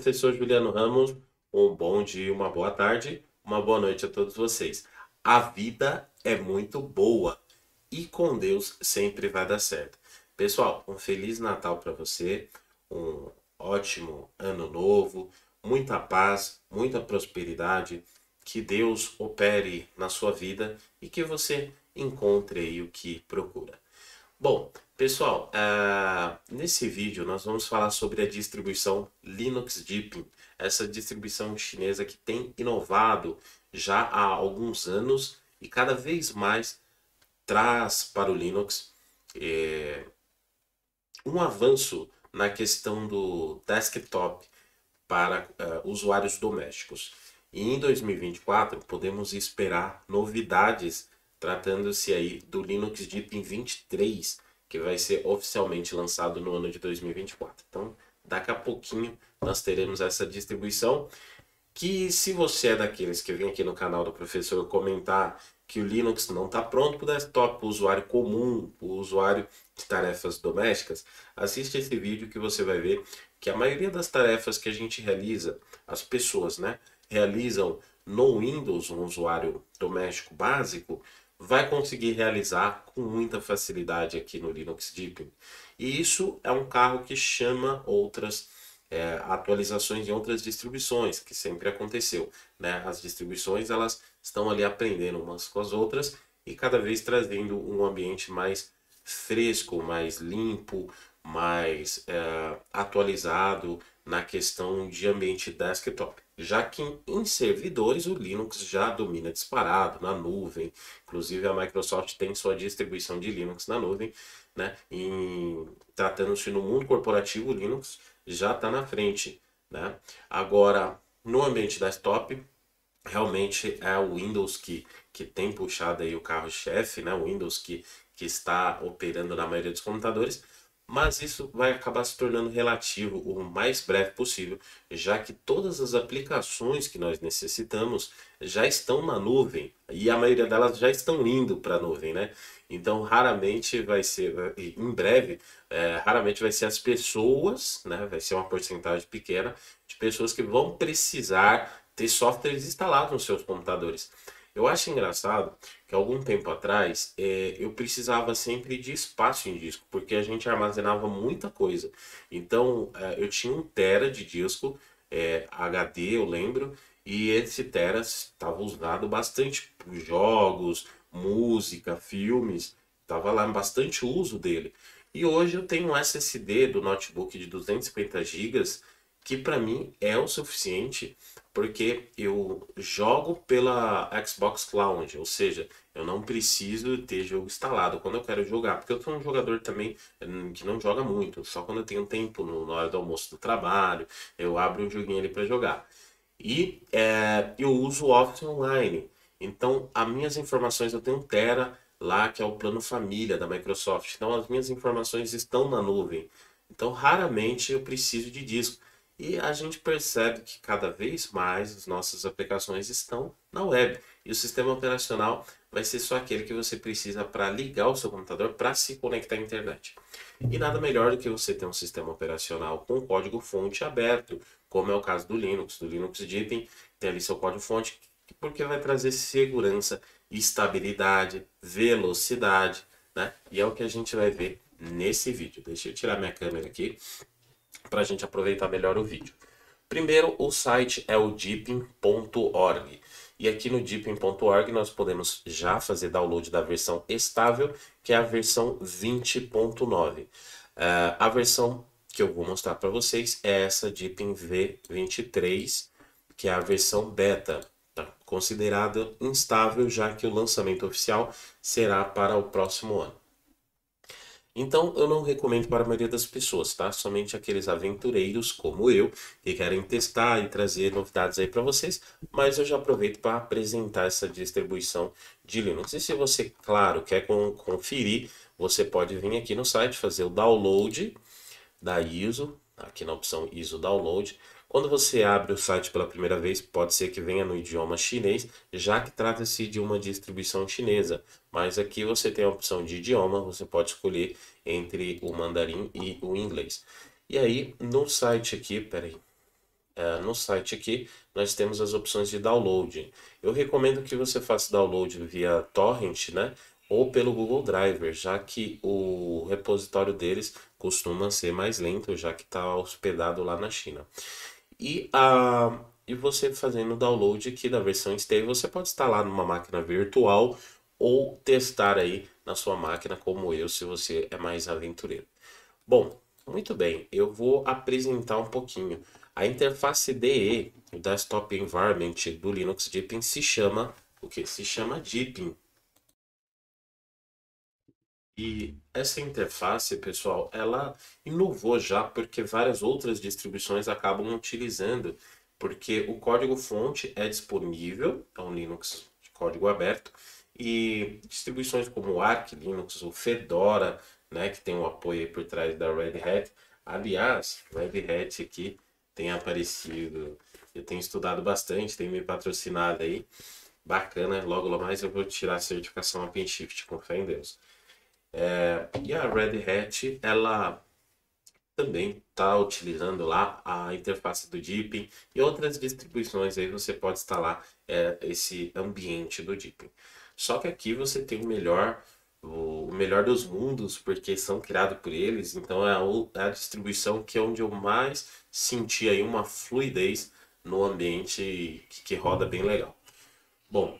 professor Juliano Ramos. Um bom dia, uma boa tarde, uma boa noite a todos vocês. A vida é muito boa e com Deus sempre vai dar certo. Pessoal, um feliz Natal para você, um ótimo ano novo, muita paz, muita prosperidade, que Deus opere na sua vida e que você encontre aí o que procura. Bom, pessoal, nesse vídeo nós vamos falar sobre a distribuição Linux Deepin, essa distribuição chinesa que tem inovado já há alguns anos e cada vez mais traz para o Linux um avanço na questão do desktop para usuários domésticos. E em 2024 podemos esperar novidades tratando-se aí do Linux Deepin 23, que vai ser oficialmente lançado no ano de 2024. Então, daqui a pouquinho nós teremos essa distribuição que, se você é daqueles que vem aqui no canal do professor comentar que o Linux não está pronto para o desktop, para o usuário comum, para o usuário de tarefas domésticas, assiste esse vídeo que você vai ver que a maioria das tarefas que a gente realiza, as pessoas, né, realizam no Windows, um usuário doméstico básico, vai conseguir realizar com muita facilidade aqui no Linux Deepin. E isso é um carro que chama outras atualizações em outras distribuições, que sempre aconteceu, né? As distribuições elas estão ali aprendendo umas com as outras e cada vez trazendo um ambiente mais fresco, mais limpo, mais atualizado na questão de ambiente desktop. Já que em servidores o Linux já domina disparado na nuvem, inclusive a Microsoft tem sua distribuição de Linux na nuvem, né? Tratando-se no mundo corporativo, o Linux já está na frente, né? Agora, no ambiente desktop, realmente é o Windows que tem puxado aí o carro-chefe, né? O Windows que está operando na maioria dos computadores, mas isso vai acabar se tornando relativo o mais breve possível, já que todas as aplicações que nós necessitamos já estão na nuvem e a maioria delas já estão indo para a nuvem, né? Então, raramente vai ser, em breve, raramente vai ser as pessoas, né? Vai ser uma porcentagem pequena de pessoas que vão precisar ter softwares instalados nos seus computadores. Eu acho engraçado que algum tempo atrás eu precisava sempre de espaço em disco, porque a gente armazenava muita coisa. Então eu tinha 1 tera de disco, HD eu lembro, e esse tera estava usado bastante por jogos, música, filmes, estava lá bastante uso dele. E hoje eu tenho um SSD do notebook de 250 gigas, que para mim é o suficiente porque eu jogo pela Xbox Cloud, ou seja, eu não preciso ter jogo instalado quando eu quero jogar, porque eu sou um jogador também que não joga muito, só quando eu tenho tempo na hora do almoço do trabalho, eu abro um joguinho ali para jogar. E eu uso o Office Online, então as minhas informações, eu tenho 1 tera lá que é o plano família da Microsoft, então as minhas informações estão na nuvem, então raramente eu preciso de disco. E a gente percebe que cada vez mais as nossas aplicações estão na web. E o sistema operacional vai ser só aquele que você precisa para ligar o seu computador para se conectar à internet. E nada melhor do que você ter um sistema operacional com código-fonte aberto, como é o caso do Linux Deepin, tem ali seu código-fonte, porque vai trazer segurança, estabilidade, velocidade, né? E é o que a gente vai ver nesse vídeo. Deixa eu tirar minha câmera aqui para a gente aproveitar melhor o vídeo. Primeiro, o site é o deepin.org. E aqui no deepin.org nós podemos já fazer download da versão estável, que é a versão 20.9. A versão que eu vou mostrar para vocês é essa Deepin V23, que é a versão beta, tá? Considerada instável, já que o lançamento oficial será para o próximo ano. Então, eu não recomendo para a maioria das pessoas, tá? Somente aqueles aventureiros como eu, que querem testar e trazer novidades aí para vocês, mas eu já aproveito para apresentar essa distribuição de Linux. E se você, claro, quer conferir, você pode vir aqui no site, fazer o download da ISO, aqui na opção ISO Download. Quando você abre o site pela primeira vez, pode ser que venha no idioma chinês, já que trata-se de uma distribuição chinesa. Mas aqui você tem a opção de idioma, você pode escolher entre o mandarim e o inglês. E aí, no site aqui, peraí, no site aqui, nós temos as opções de download. Eu recomendo que você faça download via torrent, né? Ou pelo Google Driver, já que o repositório deles costuma ser mais lento, já que está hospedado lá na China. E você fazendo o download aqui da versão stable, você pode instalar numa máquina virtual ou testar aí na sua máquina como eu, se você é mais aventureiro. Bom, muito bem, eu vou apresentar um pouquinho. A interface DE, o Desktop Environment do Linux Deepin, se chama o que? Se chama Deepin. E essa interface, pessoal, ela inovou já porque várias outras distribuições acabam utilizando, porque o código-fonte é disponível, é um Linux de código aberto, e distribuições como o Arch Linux, o Fedora, né, que tem um apoio aí por trás da Red Hat. Aliás, Red Hat aqui tem aparecido, eu tenho estudado bastante, tem me patrocinado aí, bacana, logo mais eu vou tirar a certificação OpenShift, com fé em Deus. E a Red Hat, ela também está utilizando lá a interface do Deepin e outras distribuições aí você pode instalar esse ambiente do Deepin. Só que aqui você tem o melhor dos mundos, porque são criados por eles, então é a distribuição que é onde eu mais senti aí uma fluidez no ambiente que roda bem legal. Bom,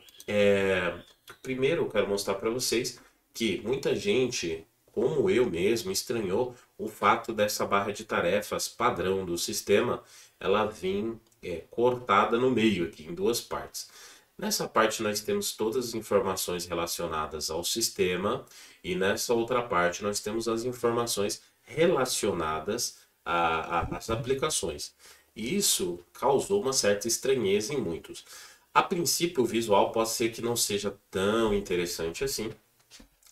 primeiro eu quero mostrar para vocês que muita gente, como eu mesmo, estranhou o fato dessa barra de tarefas padrão do sistema ela vir cortada no meio aqui em duas partes. Nessa parte nós temos todas as informações relacionadas ao sistema e nessa outra parte nós temos as informações relacionadas às aplicações. E isso causou uma certa estranheza em muitos. A princípio, o visual pode ser que não seja tão interessante assim,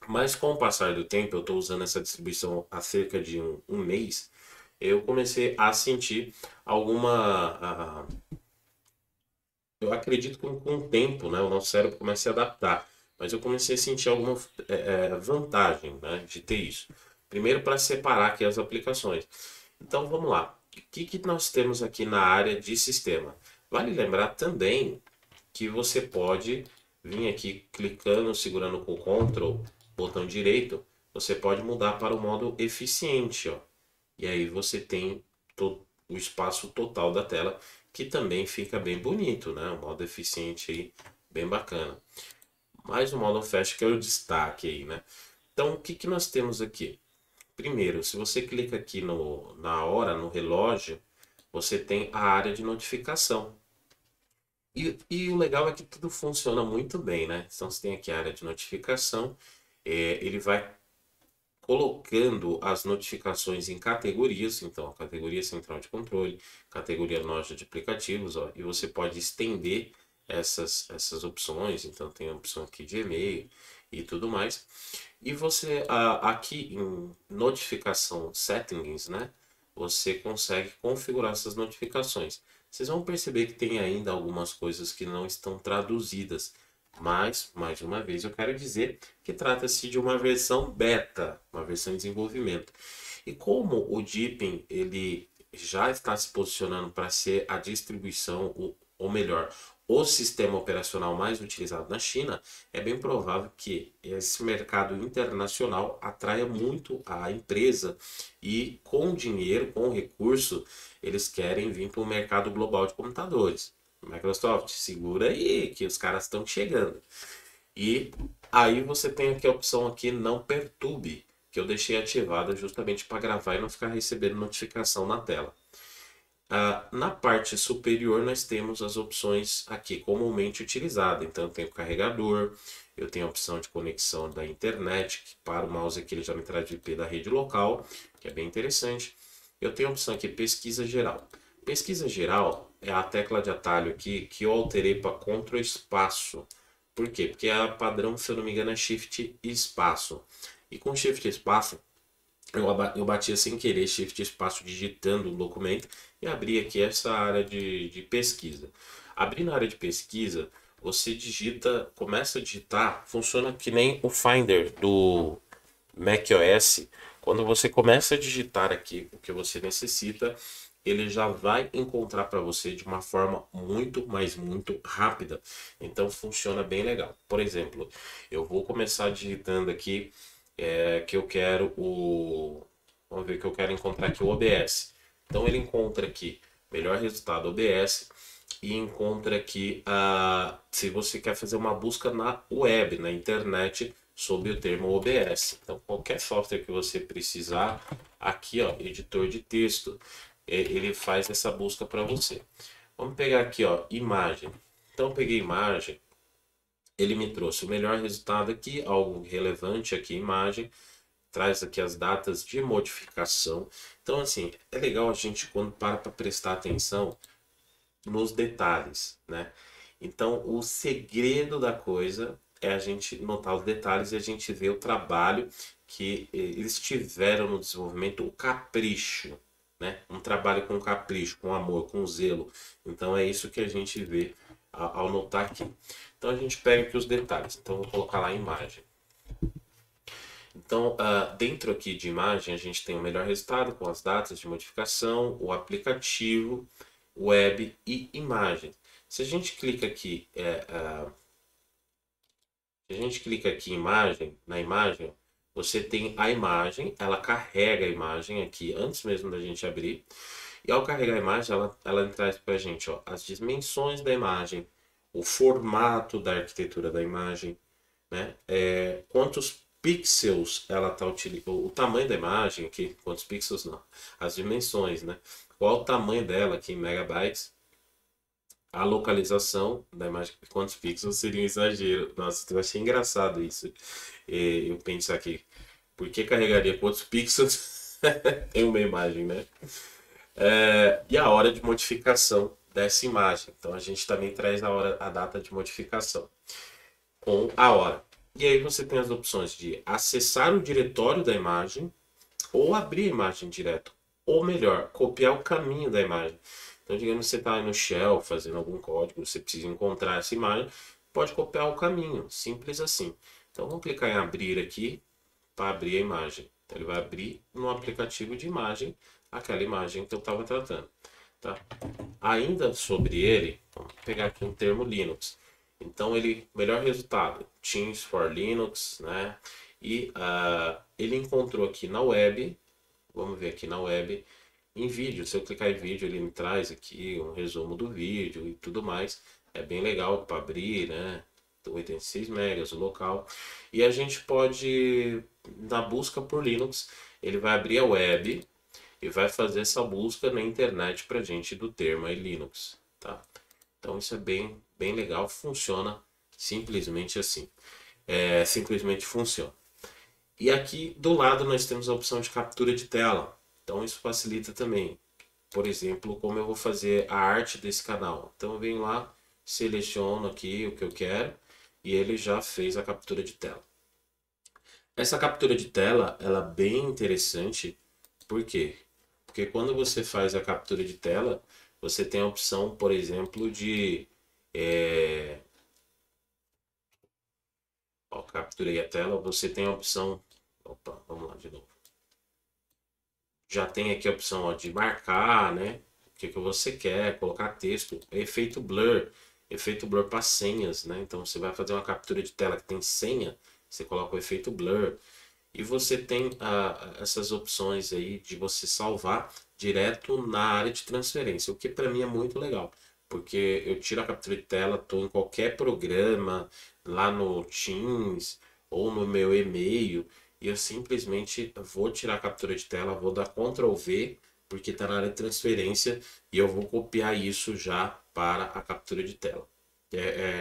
mas com o passar do tempo, eu estou usando essa distribuição há cerca de um mês, eu comecei a sentir alguma. Eu acredito que com o tempo, né, o nosso cérebro começa a se adaptar, mas eu comecei a sentir alguma vantagem, né, de ter isso. Primeiro, para separar aqui as aplicações. Então vamos lá. O que nós temos aqui na área de sistema? Vale lembrar também que você pode vir aqui clicando, segurando com o Ctrl, botão direito, você pode mudar para o modo eficiente, ó. E aí você tem o espaço total da tela, que também fica bem bonito, né? O modo eficiente aí, bem bacana. Mas o modo fast que é o destaque aí, né? Então, o que nós temos aqui? Primeiro, se você clica aqui na hora, no relógio, você tem a área de notificação. E o legal é que tudo funciona muito bem, né? Então você tem aqui a área de notificação, ele vai colocando as notificações em categorias, então a categoria central de controle, categoria loja de aplicativos, ó, e você pode estender essas opções, então tem a opção aqui de e-mail e tudo mais. E você aqui em notificação settings, né? Você consegue configurar essas notificações. Vocês vão perceber que tem ainda algumas coisas que não estão traduzidas. Mas, mais uma vez, eu quero dizer que trata-se de uma versão beta, uma versão em desenvolvimento. E como o Deepin ele já está se posicionando para ser a distribuição, ou melhor, o sistema operacional mais utilizado na China, é bem provável que esse mercado internacional atraia muito a empresa e com dinheiro, com recurso, eles querem vir para o mercado global de computadores. Microsoft, segura aí que os caras estão chegando. E aí você tem aqui a opção aqui não perturbe, que eu deixei ativada justamente para gravar e não ficar recebendo notificação na tela. Na parte superior nós temos as opções aqui comumente utilizadas. Então eu tenho o carregador, eu tenho a opção de conexão da internet, que para o mouse aqui ele já me traz o IP da rede local, que é bem interessante. Eu tenho a opção aqui pesquisa geral. Pesquisa geral é a tecla de atalho aqui que eu alterei para Ctrl espaço. Por quê? Porque a padrão, se eu não me engano, é Shift espaço. E com Shift espaço eu batia sem querer Shift espaço digitando o documento e abri aqui essa área de pesquisa. Abrindo a área de pesquisa, você digita, começa a digitar, funciona que nem o Finder do macOS. Quando você começa a digitar aqui o que você necessita, ele já vai encontrar para você de uma forma muito, mas muito rápida. Então funciona bem legal. Por exemplo, eu vou começar digitando aqui que eu quero o... Vamos ver que eu quero encontrar aqui o OBS. Então ele encontra aqui melhor resultado OBS e encontra aqui se você quer fazer uma busca na web, na internet, sobre o termo OBS. Então qualquer software que você precisar, aqui ó, editor de texto, ele faz essa busca para você. Vamos pegar aqui ó, imagem. Então eu peguei imagem, ele me trouxe o melhor resultado aqui, algo relevante aqui, imagem, traz aqui as datas de modificação. Então assim, é legal a gente quando para prestar atenção nos detalhes, né? Então, o segredo da coisa é a gente notar os detalhes e a gente ver o trabalho que eles tiveram no desenvolvimento, o capricho, né? Um trabalho com capricho, com amor, com zelo. Então, é isso que a gente vê ao notar aqui. Então, a gente pega aqui os detalhes. Então, vou colocar lá a imagem. Então, dentro aqui de imagem, a gente tem o melhor resultado com as datas de modificação, o aplicativo, web e imagem. Se a gente clica aqui, na imagem, você tem a imagem, ela carrega a imagem aqui antes mesmo da gente abrir. E ao carregar a imagem, ela traz para a gente ó, as dimensões da imagem, o formato da arquitetura da imagem, né? Quantos pixels ela está utilizando, o tamanho da imagem aqui, quantos pixels não, as dimensões, né? Qual o tamanho dela aqui em megabytes, a localização da imagem, quantos pixels seria um exagero. Nossa, eu achei engraçado isso. Eu penso aqui, por que carregaria quantos pixels em uma imagem, né? E a hora de modificação dessa imagem. Então a gente também traz a data de modificação com a hora. E aí você tem as opções de acessar o diretório da imagem ou abrir a imagem direto. Ou melhor, copiar o caminho da imagem. Então, digamos que você está aí no Shell fazendo algum código, você precisa encontrar essa imagem, pode copiar o caminho, simples assim. Então, vamos clicar em abrir aqui para abrir a imagem. Então, ele vai abrir no aplicativo de imagem aquela imagem que eu estava tratando. Tá? Ainda sobre ele, vamos pegar aqui um termo Linux. Então, melhor resultado, Teams for Linux, né? E ele encontrou aqui na web, vamos ver aqui na web, em vídeo. Se eu clicar em vídeo, ele me traz aqui um resumo do vídeo e tudo mais. É bem legal para abrir, né? 86 megas o local. E a gente pode, na busca por Linux, ele vai abrir a web e vai fazer essa busca na internet para gente do termo aí Linux, tá? Então isso é bem legal, funciona simplesmente assim. Simplesmente funciona. E aqui do lado nós temos a opção de captura de tela. Então isso facilita também. Por exemplo, como eu vou fazer a arte desse canal. Então eu venho lá, seleciono aqui o que eu quero e ele já fez a captura de tela. Essa captura de tela, ela é bem interessante. Por quê? Porque quando você faz a captura de tela, você tem a opção, por exemplo, de... capturei a tela, você tem a opção... Opa, vamos lá de novo. Já tem aqui a opção ó, de marcar, né? O que você quer, colocar texto, efeito blur para senhas, né? Então você vai fazer uma captura de tela que tem senha, você coloca o efeito blur. E você tem essas opções aí de você salvar direto na área de transferência, o que para mim é muito legal, porque eu tiro a captura de tela, estou em qualquer programa, lá no Teams ou no meu e-mail, e eu simplesmente vou tirar a captura de tela, vou dar Ctrl V, porque está na área de transferência, e eu vou copiar isso já para a captura de tela.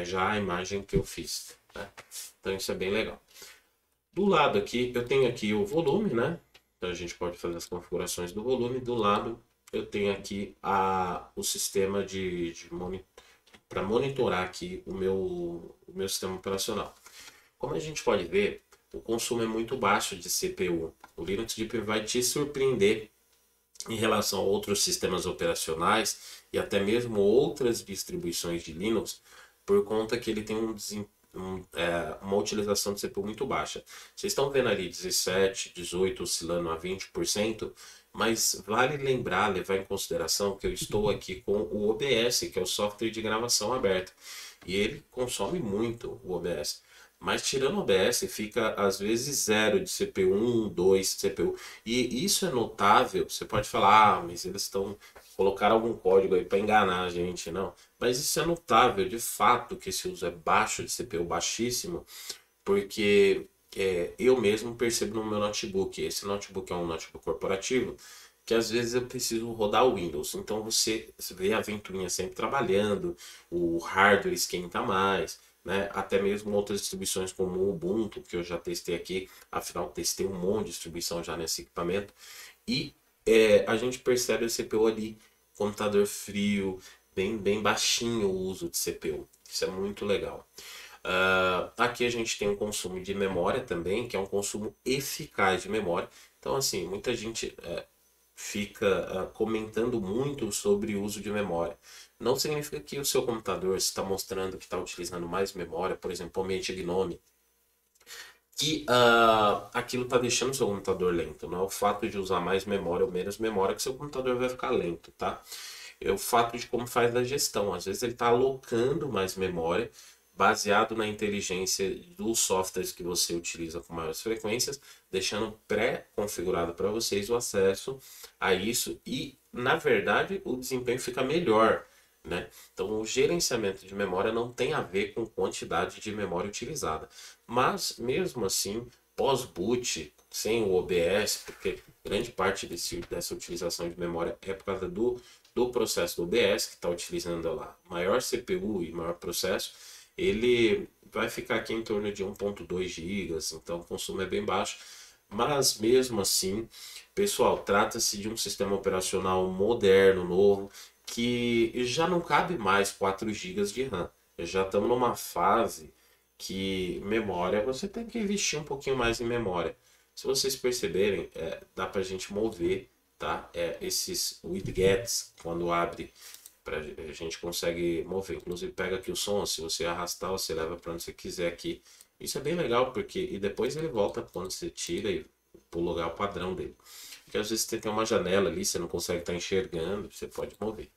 Já a imagem que eu fiz, né? Então isso é bem legal. Do lado aqui, eu tenho aqui o volume, né? Então a gente pode fazer as configurações do volume. Do lado, eu tenho aqui o sistema para monitorar aqui o meu sistema operacional. Como a gente pode ver, o consumo é muito baixo de CPU. O Linux Deep vai te surpreender em relação a outros sistemas operacionais e até mesmo outras distribuições de Linux, por conta que ele tem uma utilização de CPU muito baixa. Vocês estão vendo ali 17, 18, oscilando a 20%, mas vale lembrar, levar em consideração que eu estou aqui com o OBS, que é o software de gravação aberto, e ele consome muito o OBS. Mas tirando o OBS, fica às vezes zero de CPU, 1, 2 de CPU. E isso é notável. Você pode falar, mas eles estão colocar algum código aí para enganar a gente, não. Mas isso é notável, de fato, que esse uso é baixo de CPU, baixíssimo, porque eu mesmo percebo no meu notebook. Esse notebook é um notebook corporativo, que às vezes eu preciso rodar o Windows. Então você vê a ventoinha sempre trabalhando, o hardware esquenta mais, né? Até mesmo outras distribuições como o Ubuntu, que eu já testei aqui, afinal testei um monte de distribuição já nesse equipamento. E a gente percebe o CPU ali, computador frio, bem baixinho o uso de CPU. Isso é muito legal. Aqui a gente tem um consumo de memória também, que é um consumo eficaz de memória. Então, assim, muita gente fica comentando muito sobre o uso de memória. Não significa que o seu computador está mostrando que está utilizando mais memória, por exemplo, o ambiente GNOME, que aquilo está deixando o seu computador lento. Não é o fato de usar mais memória ou menos memória que seu computador vai ficar lento, tá? É o fato de como faz a gestão. Às vezes ele está alocando mais memória, baseado na inteligência dos softwares que você utiliza com maiores frequências, deixando pré-configurado para vocês o acesso a isso e, na verdade, o desempenho fica melhor, né? Então, o gerenciamento de memória não tem a ver com quantidade de memória utilizada, mas mesmo assim, pós-boot, sem o OBS, porque grande parte dessa utilização de memória é por causa do processo do OBS, que está utilizando lá maior CPU e maior processo, ele vai ficar aqui em torno de 1.2 GB, então o consumo é bem baixo. Mas mesmo assim, pessoal, trata-se de um sistema operacional moderno, novo, que já não cabe mais 4 GB de RAM. Já estamos numa fase que memória, você tem que investir um pouquinho mais em memória. Se vocês perceberem, dá para a gente mover, tá? Esses widgets, quando abre, a gente consegue mover. Inclusive pega aqui o som, se você arrastar, você leva para onde você quiser aqui. Isso é bem legal, porque e depois ele volta quando você tira e para o lugar padrão dele. Porque às vezes você tem uma janela ali, você não consegue estar enxergando, você pode mover.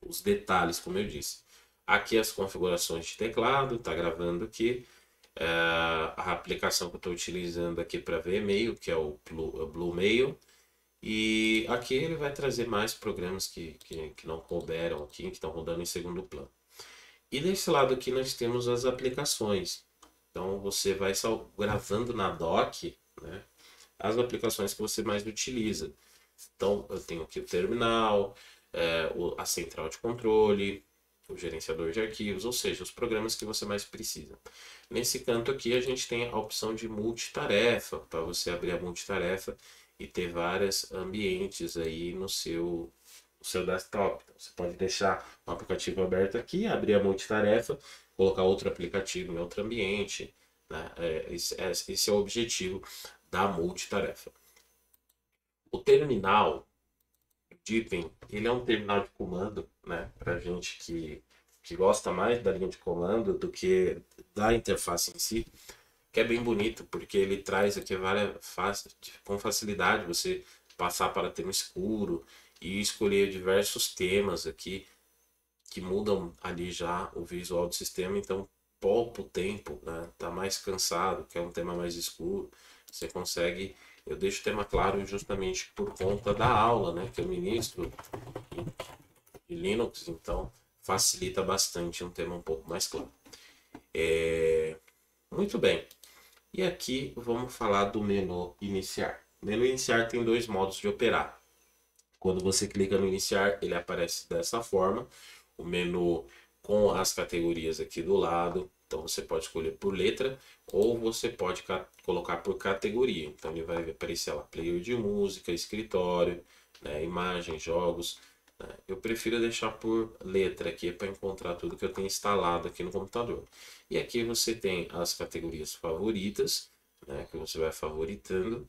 Os detalhes, como eu disse. Aqui as configurações de teclado, está gravando aqui. A aplicação que eu estou utilizando aqui para ver e-mail, que é o Blue Mail. E aqui ele vai trazer mais programas que não couberam aqui, que estão rodando em segundo plano. E desse lado aqui nós temos as aplicações. Então você vai gravando na dock, né, as aplicações que você mais utiliza. Então eu tenho aqui o terminal, a central de controle, o gerenciador de arquivos, ou seja, os programas que você mais precisa. Nesse canto aqui a gente tem a opção de multitarefa, para você abrir a multitarefa e ter vários ambientes aí no seu desktop. Então, você pode deixar um aplicativo aberto aqui, abrir a multitarefa, colocar outro aplicativo em outro ambiente, né? Esse é o objetivo da multitarefa. O terminal Deepin, ele é um terminal de comando, né, para gente que gosta mais da linha de comando do que da interface em si, que é bem bonito, porque ele traz aqui com facilidade você passar para tema escuro e escolher diversos temas aqui que mudam ali já o visual do sistema, então poupa o tempo, né? Tá mais cansado, quer um tema mais escuro, você consegue. Eu deixo o tema claro justamente por conta da aula, né, que eu ministro em Linux, então facilita bastante um tema um pouco mais claro. Muito bem. E aqui vamos falar do menu iniciar. O menu iniciar tem dois modos de operar. Quando você clica no iniciar, ele aparece dessa forma. O menu com as categorias aqui do lado. Então você pode escolher por letra ou você pode colocar por categoria. Então ele vai aparecer lá, player de música, escritório, né, imagens, jogos. Né. Eu prefiro deixar por letra aqui para encontrar tudo que eu tenho instalado aqui no computador. E aqui você tem as categorias favoritas, né, que você vai favoritando.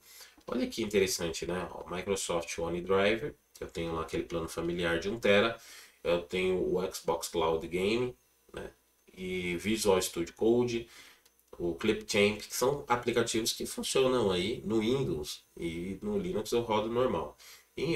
Olha que interessante, né? O Microsoft OneDrive, eu tenho lá aquele plano familiar de 1 TB. Eu tenho o Xbox Cloud Game, né? e Visual Studio Code, o Clipchamp, que são aplicativos que funcionam aí no Windows e no Linux eu rodo normal. Em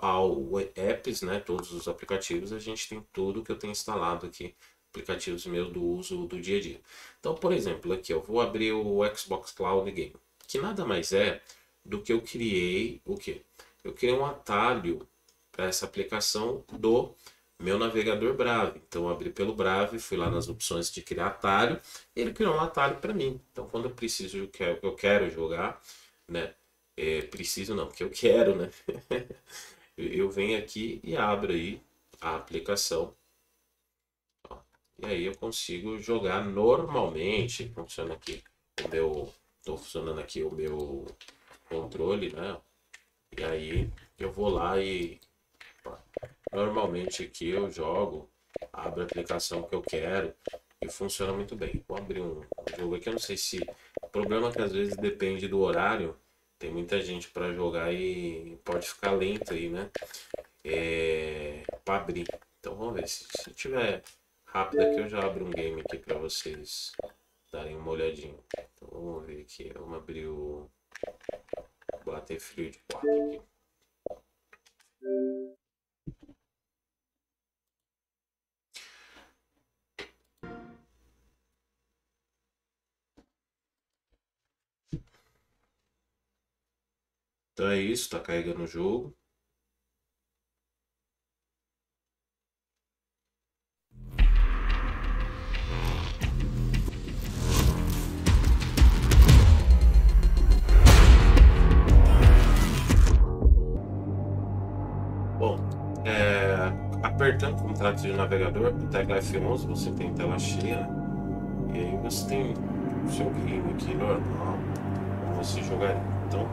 ao apps, né, todos os aplicativos, a gente tem tudo que eu tenho instalado aqui, aplicativos meus do uso do dia a dia. Então, por exemplo, aqui eu vou abrir o Xbox Cloud Game, que nada mais é do que eu criei o quê? Eu criei um atalho para essa aplicação do meu navegador Brave. Então eu abri pelo Brave, fui lá nas opções de criar atalho, ele criou um atalho para mim. Então quando eu preciso, eu quero jogar, né? Preciso não, porque eu quero, né? Eu venho aqui e abro aí a aplicação. Ó, e aí eu consigo jogar normalmente. Funciona aqui o meu, tô funcionando aqui o meu controle, né? E aí eu vou lá e normalmente aqui eu jogo, abro a aplicação que eu quero e funciona muito bem. Vou abrir um jogo aqui, eu não sei se... O problema é que às vezes depende do horário, tem muita gente para jogar e pode ficar lento aí, né? Para abrir. Então vamos ver, se tiver rápido aqui eu já abro um game aqui para vocês darem uma olhadinha. Então vamos ver aqui, vamos abrir o Battlefield 4 aqui. Então é isso, tá carregando o jogo. Bom, apertando como trata de navegador, tecla F11, você tem tela cheia, né? E aí você tem o seu game aqui normal, como você jogaria. Então,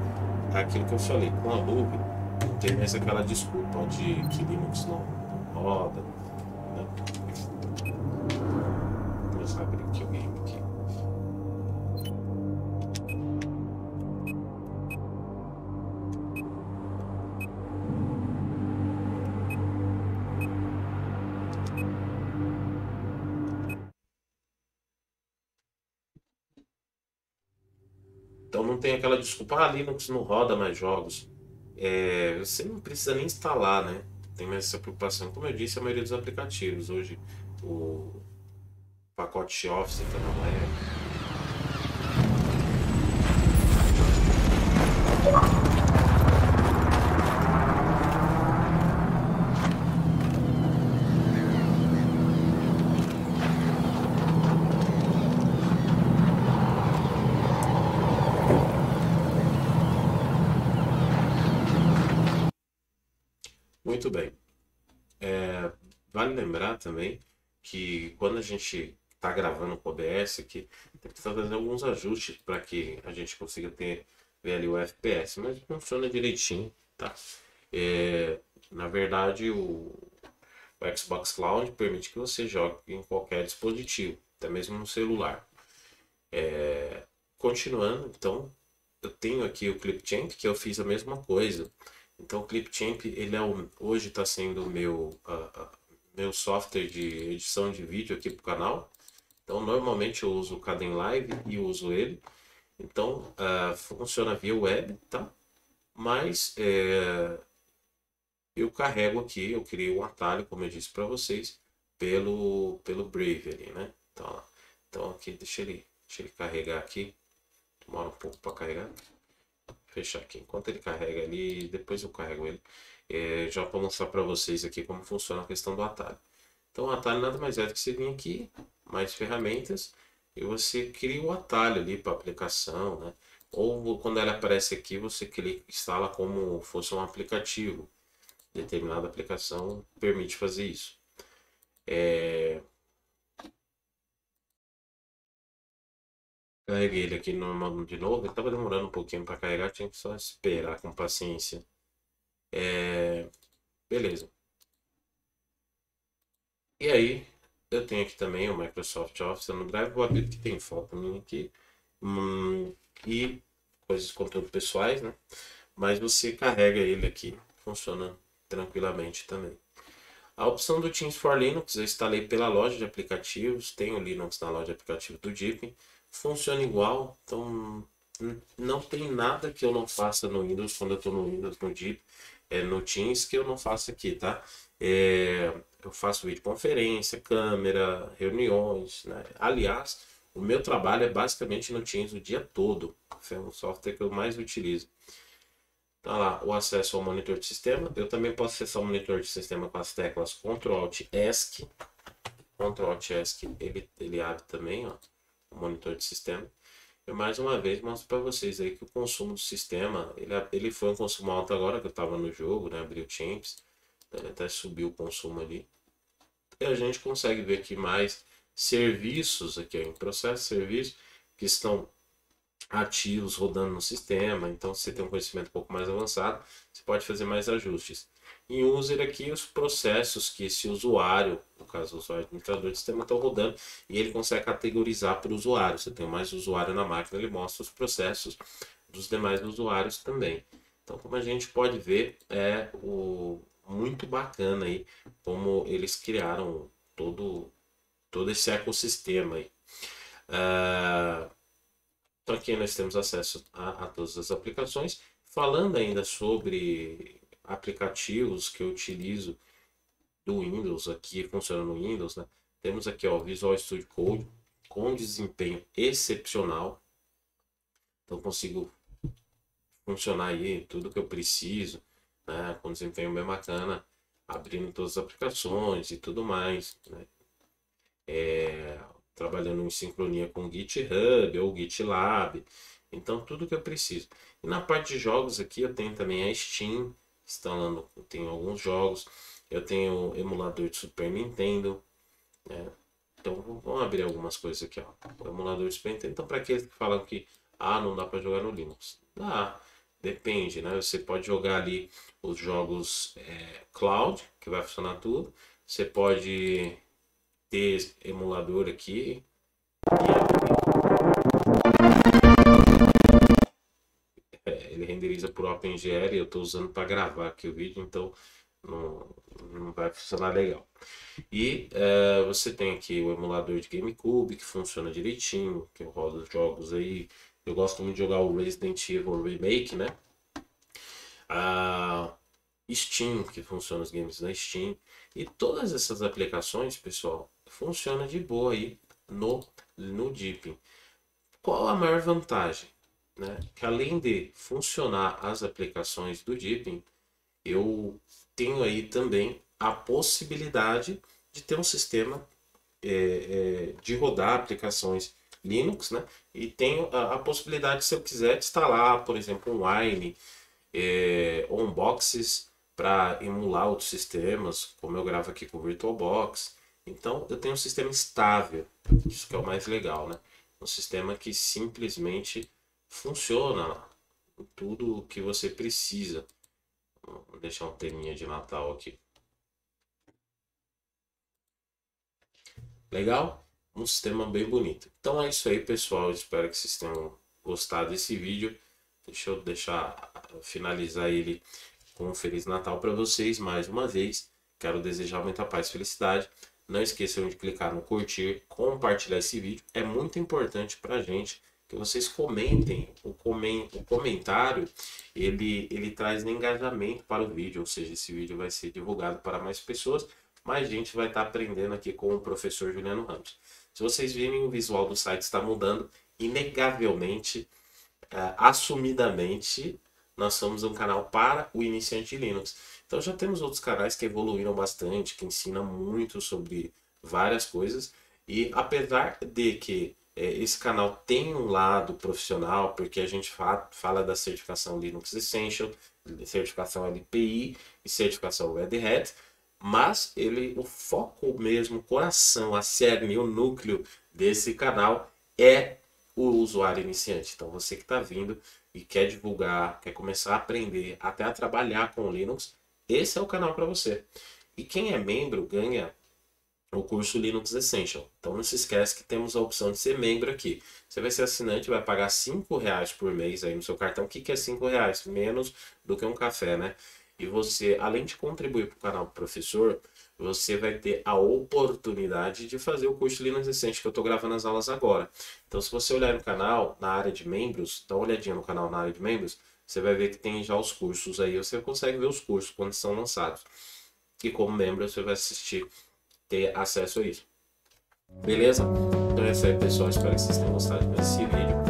é aquilo que eu falei, com a nuvem, não tem mais aquela desculpa de que Linux não roda, né? Vou começar a abrir aqui o game aqui. Então não tem aquela desculpa, Linux não roda mais jogos. Você não precisa nem instalar, né? Tem mais essa preocupação. Como eu disse, a maioria dos aplicativos hoje, o pacote Office está na web. Muito bem. Vale lembrar também que quando a gente está gravando com o OBS aqui, tem que fazer alguns ajustes para que a gente consiga ver ali o FPS, mas funciona direitinho, tá? Na verdade, o Xbox Cloud permite que você jogue em qualquer dispositivo, até mesmo no celular. Continuando, então, eu tenho aqui o Clipchamp, que eu fiz a mesma coisa. Então, o Clipchamp, ele hoje está sendo o meu software de edição de vídeo aqui para o canal. Então, normalmente eu uso o Kdenlive e uso ele. Então, funciona via web, tá? Mas eu carrego aqui, eu criei um atalho, como eu disse para vocês, pelo Brave ali, né? Então aqui, deixa ele carregar aqui. Demora um pouco para carregar. Fechar aqui. Enquanto ele carrega ali, depois eu carrego ele. Já para mostrar para vocês aqui como funciona a questão do atalho. Então o atalho nada mais é do que você vir aqui, mais ferramentas, e você cria o atalho ali para aplicação, né? Ou quando ela aparece aqui, você clica, instala como fosse um aplicativo. Determinada aplicação permite fazer isso. Carreguei ele aqui no de novo, ele estava demorando um pouquinho para carregar, tinha que só esperar com paciência. Beleza. E aí, eu tenho aqui também o Microsoft Office no Drive, vou abrir que tem foto minha aqui. E coisas, conteúdo pessoais, né? Mas você carrega ele aqui, funciona tranquilamente também. A opção do Teams for Linux eu instalei pela loja de aplicativos, tenho Linux na loja de aplicativos do Deepin, funciona igual, então não tem nada que eu não faça no Windows quando eu estou no Windows, no Deep, no Teams, que eu não faço aqui, tá? Eu faço videoconferência, câmera, reuniões, né? Aliás, o meu trabalho é basicamente no Teams o dia todo, é um software que eu mais utilizo. Tá lá o acesso ao monitor de sistema. Eu também posso acessar o monitor de sistema com as teclas Ctrl Alt ESC. Ctrl Alt ESC ele abre também, ó, o monitor de sistema. Eu mais uma vez mostro para vocês aí que o consumo do sistema, ele foi um consumo alto agora que eu estava no jogo, né? Abri o Champs, ele até subiu o consumo ali. E a gente consegue ver aqui mais serviços aqui, ó, em processo de serviço que estão ativos rodando no sistema. Então, se você tem um conhecimento um pouco mais avançado, você pode fazer mais ajustes. Em user aqui, os processos que esse usuário, no caso o usuário administrador do sistema, estão rodando, e ele consegue categorizar por usuário. Você tem mais usuário na máquina, ele mostra os processos dos demais usuários também. Então, como a gente pode ver, muito bacana aí como eles criaram todo esse ecossistema aí. Então aqui nós temos acesso a todas as aplicações. Falando ainda sobre aplicativos que eu utilizo do Windows, aqui funciona no Windows, né? Temos aqui o Visual Studio Code com desempenho excepcional. Então consigo funcionar aí tudo que eu preciso, né? Com desempenho bem bacana, abrindo todas as aplicações e tudo mais, né? Trabalhando em sincronia com o GitHub ou GitLab, então tudo que eu preciso. E na parte de jogos aqui eu tenho também a Steam instalando, eu tenho alguns jogos, eu tenho emulador de Super Nintendo, né? Então vamos abrir algumas coisas aqui, ó. O emulador de Super Nintendo. Então para aqueles que falam que não dá para jogar no Linux, dá, depende, né? Você pode jogar ali os jogos cloud, que vai funcionar tudo. Você pode ter emulador aqui. Ele renderiza por OpenGL, eu estou usando para gravar aqui o vídeo, então não vai funcionar legal. E você tem aqui o emulador de GameCube, que funciona direitinho, que eu rodo os jogos aí. Eu gosto muito de jogar o Resident Evil Remake, né? A Steam, que funciona os games na Steam. E todas essas aplicações, pessoal, funcionam de boa aí no Deepin. Qual a maior vantagem? Né? Que além de funcionar as aplicações do Deepin, eu tenho aí também a possibilidade de ter um sistema de rodar aplicações Linux, né? E tenho a possibilidade, se eu quiser, de instalar, por exemplo, um Wine ou um Boxes para emular outros sistemas, como eu gravo aqui com o VirtualBox. Então, eu tenho um sistema estável, isso que é o mais legal, né? Um sistema que simplesmente funciona tudo o que você precisa. Vou deixar um teminha de Natal aqui. Legal? Um sistema bem bonito. Então é isso aí, pessoal. Espero que vocês tenham gostado desse vídeo. Deixa eu finalizar ele com um Feliz Natal para vocês mais uma vez. Quero desejar muita paz e felicidade. Não esqueçam de clicar no curtir, compartilhar esse vídeo. É muito importante para a gente que vocês comentem. O comentário ele traz engajamento para o vídeo, ou seja, esse vídeo vai ser divulgado para mais pessoas. Mais gente vai estar aprendendo aqui com o professor Juliano Ramos. Se vocês virem, o visual do site está mudando, inegavelmente, assumidamente, nós somos um canal para o iniciante Linux. Então já temos outros canais que evoluíram bastante, que ensinam muito sobre várias coisas. E apesar de que esse canal tem um lado profissional, porque a gente fala da certificação Linux Essential, certificação LPI e certificação Red Hat, mas o foco mesmo, o coração, a cerne, o núcleo desse canal é o usuário iniciante. Então você que está vindo e quer divulgar, quer começar a aprender, até a trabalhar com Linux, esse é o canal para você. E quem é membro ganha o curso Linux Essential. Então não se esquece que temos a opção de ser membro aqui. Você vai ser assinante, vai pagar R$5 por mês aí no seu cartão. O que é R$5? Menos do que um café, né? E você, além de contribuir para o canal do professor, você vai ter a oportunidade de fazer o curso de Linux Decente, que eu estou gravando as aulas agora. Então, se você olhar no canal, na área de membros, dá uma olhadinha no canal na área de membros, você vai ver que tem já os cursos aí, você consegue ver os cursos quando são lançados. E como membro, você vai assistir, ter acesso a isso. Beleza? Então é isso aí, pessoal. Espero que vocês tenham gostado desse vídeo.